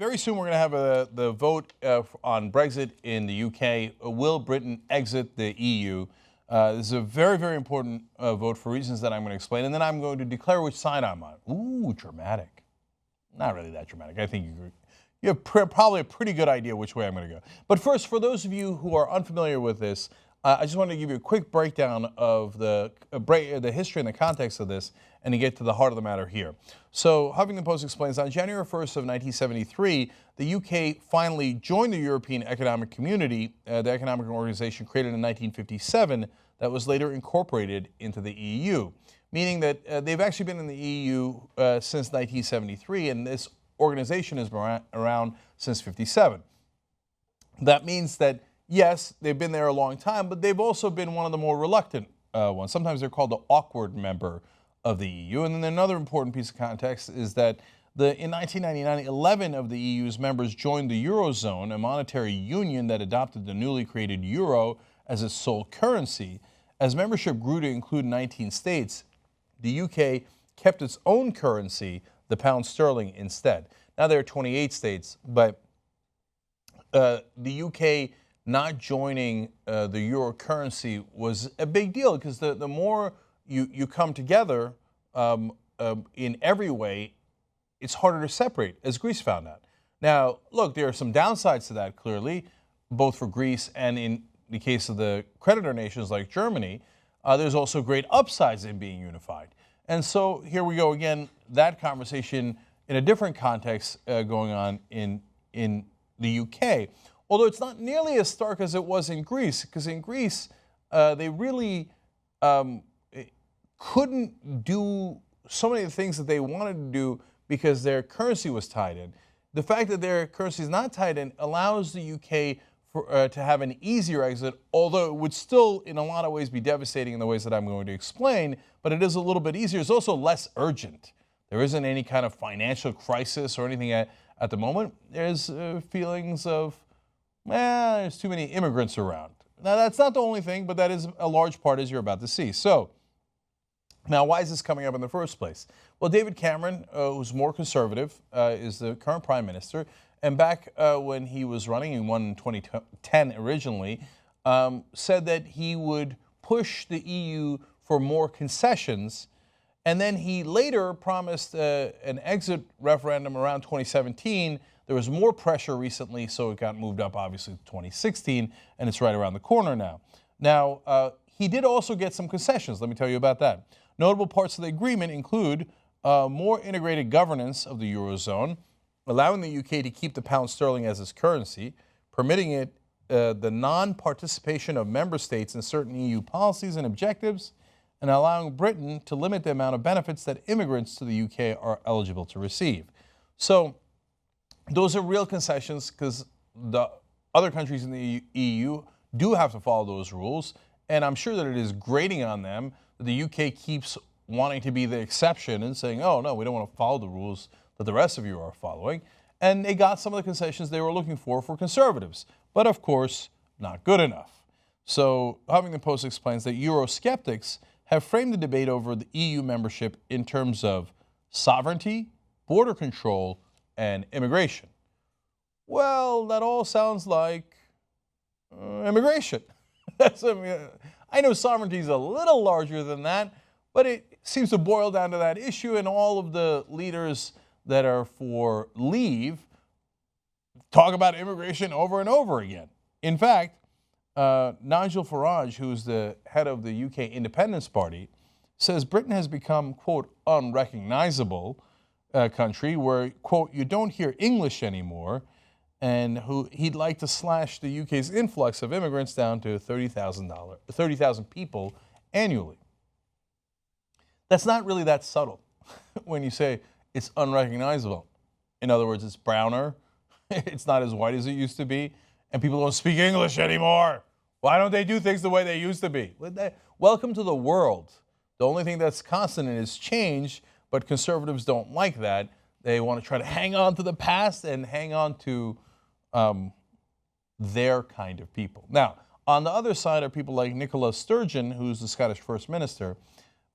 Very soon we're going to have the vote on Brexit in the UK. Will Britain exit the EU? This is a very, very important vote for reasons that I'm going to explain. And then I'm going to declare which side I'm on. Ooh, dramatic. Not really that dramatic. I think you have probably a pretty good idea which way I'm going to go. But first, for those of you who are unfamiliar with this, I just wanted to give you a quick breakdown of the history and the context of this and to get to the heart of the matter here. So Huffington Post explains, on January 1st of 1973, the UK finally joined the European Economic Community, the economic organization created in 1957 that was later incorporated into the EU, meaning that they've actually been in the EU since 1973, and this organization has been around since 57. That means that yes, they've been there a long time, but they've also been one of the more reluctant ones. Sometimes they're called the awkward member of the EU. And then another important piece of context is that in 1999, 11 of the EU's members joined the Eurozone, a monetary union that adopted the newly created euro as its sole currency. As membership grew to include 19 states, the UK kept its own currency, the pound sterling, instead. Now there are 28 states, but the UK not joining the euro currency was a big deal, because the more you come together in every way, it's harder to separate, as Greece found out. Now, look, there are some downsides to that, clearly, both for Greece and in the case of the creditor nations like Germany. There's also great upsides in being unified. And so here we go again, that conversation in a different context going on in the UK. Although it's not nearly as stark as it was in Greece, because in Greece, they really couldn't do so many of the things that they wanted to do because their currency was tied in. The fact that their currency is not tied in allows the UK to have an easier exit, although it would still, in a lot of ways, be devastating in the ways that I'm going to explain, but it is a little bit easier. It's also less urgent. There isn't any kind of financial crisis or anything at the moment. There's feelings of, there's too many immigrants around. Now, that's not the only thing, but that is a large part, as you're about to see. So, now, why is this coming up in the first place? Well, David Cameron, who's more conservative, is the current prime minister. And back when he was running, he won in 2010 originally, said that he would push the EU for more concessions. And then he later promised an exit referendum around 2017. There was more pressure recently, so it got moved up, obviously, to 2016, and it's right around the corner now. Now, he did also get some concessions. Let me tell you about that. Notable parts of the agreement include more integrated governance of the Eurozone, allowing the UK to keep the pound sterling as its currency, permitting it the non-participation of member states in certain EU policies and objectives, and allowing Britain to limit the amount of benefits that immigrants to the UK are eligible to receive. So those are real concessions, because the other countries in the EU do have to follow those rules, and I'm sure that it is grating on them that the UK keeps wanting to be the exception and saying, oh, no, we don't want to follow the rules that the rest of you are following. And they got some of the concessions they were looking for conservatives, but of course, not good enough. So Huffington Post explains that Eurosceptics have framed the debate over the EU membership in terms of sovereignty, border control, and immigration. Well, that all sounds like immigration. I know sovereignty is a little larger than that, but it seems to boil down to that issue, and all of the leaders that are for leave talk about immigration over and over again. In fact, Nigel Farage, who's the head of the UK Independence Party, says Britain has become, quote, unrecognizable country where, quote, you don't hear English anymore, and he'd like to slash the UK's influx of immigrants down to 30,000 people annually. That's not really that subtle when you say it's unrecognizable. In other words, it's browner, it's not as white as it used to be, and people don't speak English anymore. Why don't they do things the way they used to be? Welcome to the world. The only thing that's constant is change, but conservatives don't like that. They want to try to hang on to the past and hang on to their kind of people. Now, on the other side are people like Nicola Sturgeon, who's the Scottish First Minister.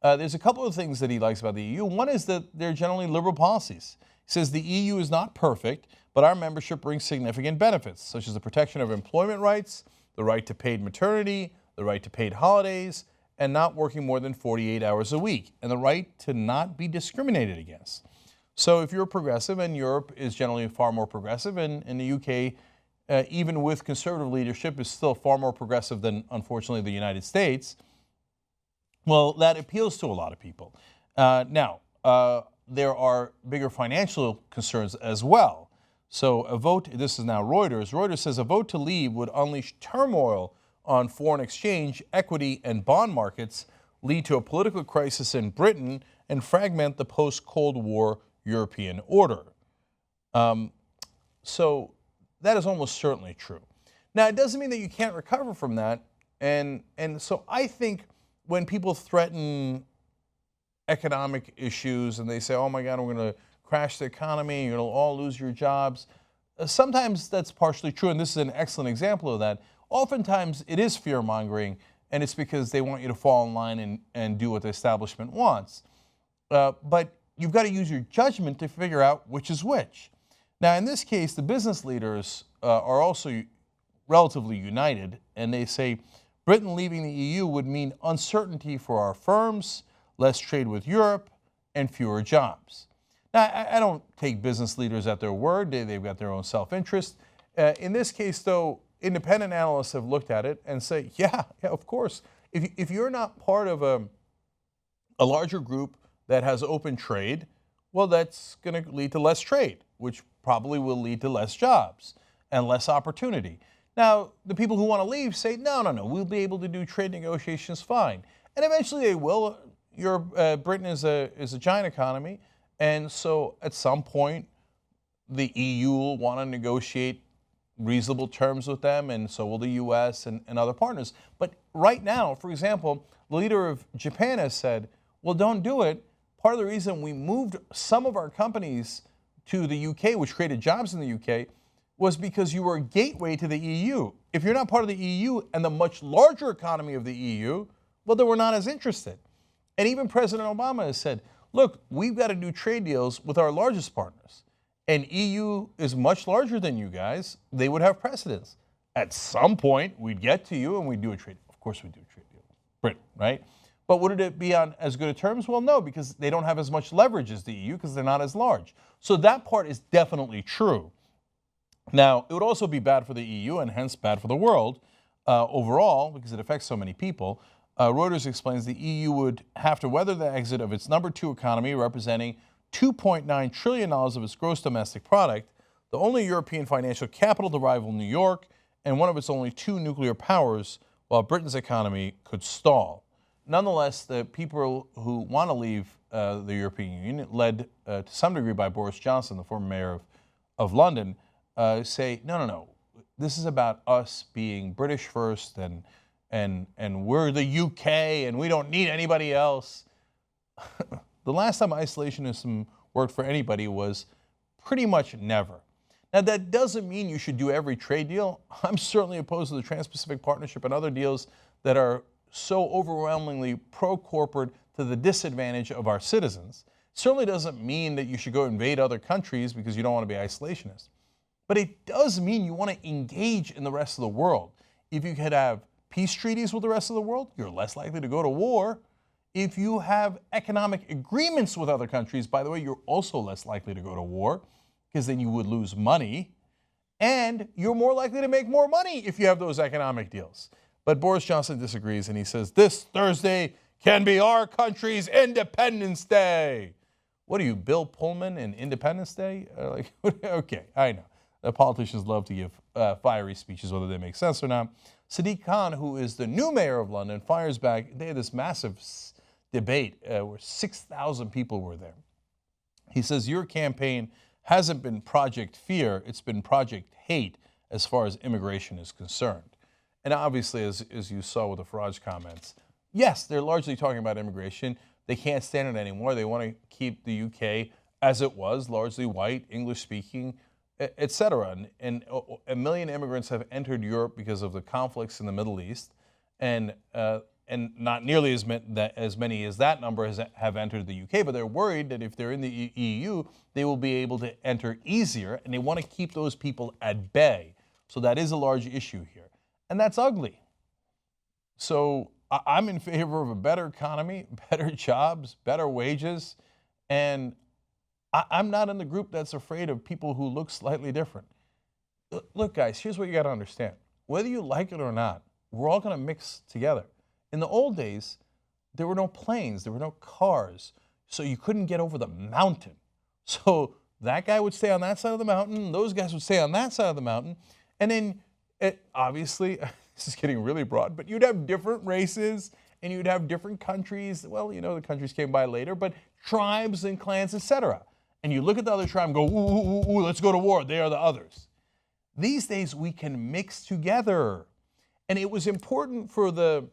There's a couple of things that he likes about the EU. One is that they're generally liberal policies. He says the EU is not perfect, but our membership brings significant benefits, such as the protection of employment rights, the right to paid maternity, the right to paid holidays, and not working more than 48 hours a week, and the right to not be discriminated against. So if you're progressive, and Europe is generally far more progressive, and in the UK, even with conservative leadership, is still far more progressive than, unfortunately, the United States, well, that appeals to a lot of people. Now, there are bigger financial concerns as well. So a vote, this is now Reuters, Reuters says a vote to leave would unleash turmoil on foreign exchange, equity, and bond markets, lead to a political crisis in Britain, and fragment the post-Cold War European order. So that is almost certainly true. Now, it doesn't mean that you can't recover from that. And so I think when people threaten economic issues and they say, oh my God, we're going to crash the economy, you're going to all lose your jobs, sometimes that's partially true, and this is an excellent example of that. Oftentimes it is fear-mongering, and it's because they want you to fall in line and do what the establishment wants. But you've got to use your judgment to figure out which is which. Now, in this case, the business leaders are also relatively united, and they say Britain leaving the EU would mean uncertainty for our firms, less trade with Europe, and fewer jobs. Now, I don't take business leaders at their word. They've got their own self-interest. In this case, though, independent analysts have looked at it and say, yeah, of course. If you're not part of a larger group that has open trade, well, that's going to lead to less trade, which probably will lead to less jobs and less opportunity. Now, the people who want to leave say, no, we'll be able to do trade negotiations fine. And eventually they will. Britain is a giant economy, and so at some point the EU will want to negotiate reasonable terms with them, and so will the US and other partners. But right now, for example, the leader of Japan has said, well, don't do it. Part of the reason we moved some of our companies to the UK, which created jobs in the UK, was because you were a gateway to the EU. If you're not part of the EU and the much larger economy of the EU, well, then we're not as interested. And even President Obama has said, look, we've got to do trade deals with our largest partners. And EU is much larger than you guys. They would have precedence. At some point, we'd get to you and we'd do a trade deal. Of course we'd do a trade deal. Britain, right? But would it be on as good of terms? Well, no, because they don't have as much leverage as the EU because they're not as large. So that part is definitely true. Now, it would also be bad for the EU and hence bad for the world overall because it affects so many people. Reuters explains the EU would have to weather the exit of its number 2 economy, representing $2.9 trillion of its gross domestic product, the only European financial capital to rival New York, and one of its only 2 nuclear powers, while Britain's economy could stall. Nonetheless, the people who want to leave the European Union, led to some degree by Boris Johnson, the former mayor of London, say, no, this is about us being British first, and we're the UK, and we don't need anybody else. The last time isolationism worked for anybody was pretty much never. Now, that doesn't mean you should do every trade deal. I'm certainly opposed to the Trans-Pacific Partnership and other deals that are so overwhelmingly pro-corporate to the disadvantage of our citizens. It certainly doesn't mean that you should go invade other countries because you don't want to be isolationist. But it does mean you want to engage in the rest of the world. If you could have peace treaties with the rest of the world, you're less likely to go to war. If you have economic agreements with other countries, by the way, you're also less likely to go to war because then you would lose money. And you're more likely to make more money if you have those economic deals. But Boris Johnson disagrees, and he says, this Thursday can be our country's Independence Day. What are you, Bill Pullman in Independence Day? Okay, I know. The politicians love to give fiery speeches, whether they make sense or not. Sadiq Khan, who is the new mayor of London, fires back. They had this massive debate where 6,000 people were there. He says, your campaign hasn't been Project Fear, it's been Project Hate as far as immigration is concerned. And obviously, as you saw with the Farage comments, yes, they're largely talking about immigration. They can't stand it anymore. They want to keep the UK as it was, largely white, English-speaking, etc. And a million immigrants have entered Europe because of the conflicts in the Middle East. And and not nearly as many as that number have entered the UK, but they're worried that if they're in the EU, they will be able to enter easier, and they want to keep those people at bay. So that is a large issue here, and that's ugly. So I'm in favor of a better economy, better jobs, better wages, and I'm not in the group that's afraid of people who look slightly different. Look, guys, here's what you got to understand. Whether you like it or not, we're all going to mix together. In the old days, there were no planes, there were no cars, so you couldn't get over the mountain. So that guy would stay on that side of the mountain, those guys would stay on that side of the mountain, and then obviously, this is getting really broad, but you'd have different races and you'd have different countries. Well, you know, the countries came by later, but tribes and clans, etc. And you look at the other tribe and go, ooh, ooh, ooh, let's go to war. They are the others. These days, we can mix together. And it was important for the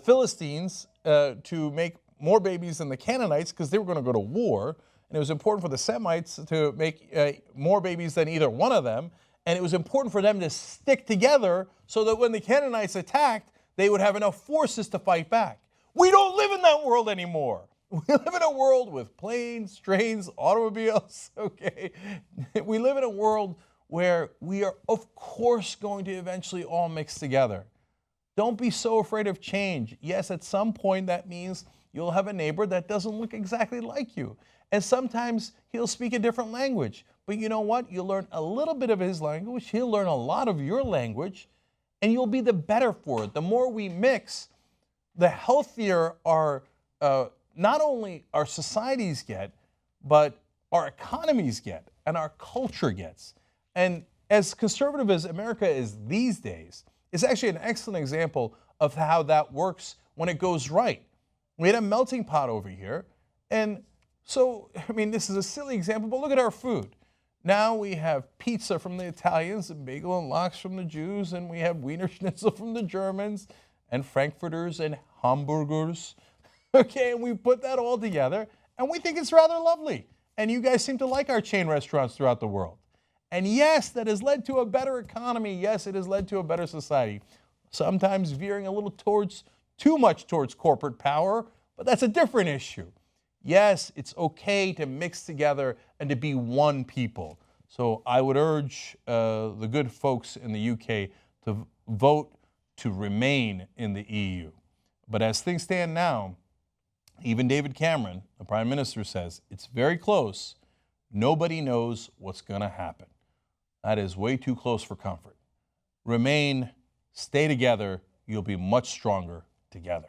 Philistines to make more babies than the Canaanites because they were going to go to war. And it was important for the Semites to make more babies than either one of them. And it was important for them to stick together so that when the Canaanites attacked, they would have enough forces to fight back. We don't live in that world anymore. We live in a world with planes, trains, automobiles, okay? We live in a world where we are, of course, going to eventually all mix together. Don't be so afraid of change. Yes, at some point that means you'll have a neighbor that doesn't look exactly like you. And sometimes he'll speak a different language. But you know what? You'll learn a little bit of his language. He'll learn a lot of your language. And you'll be the better for it. The more we mix, the healthier our, not only our societies get, but our economies get and our culture gets. And as conservative as America is these days, it's actually an excellent example of how that works when it goes right. We had a melting pot over here. And so, I mean, this is a silly example, but look at our food. Now we have pizza from the Italians, and bagel and lox from the Jews, and we have Wiener Schnitzel from the Germans, and Frankfurters and hamburgers. Okay, and we put that all together, and we think it's rather lovely. And you guys seem to like our chain restaurants throughout the world. And yes, that has led to a better economy. Yes, it has led to a better society. Sometimes veering a little too much towards corporate power, but that's a different issue. Yes, it's okay to mix together and to be one people. So I would urge the good folks in the UK to vote to remain in the EU. But as things stand now, even David Cameron, the Prime Minister, says it's very close. Nobody knows what's going to happen. That is way too close for comfort. Remain, stay together. You'll be much stronger together.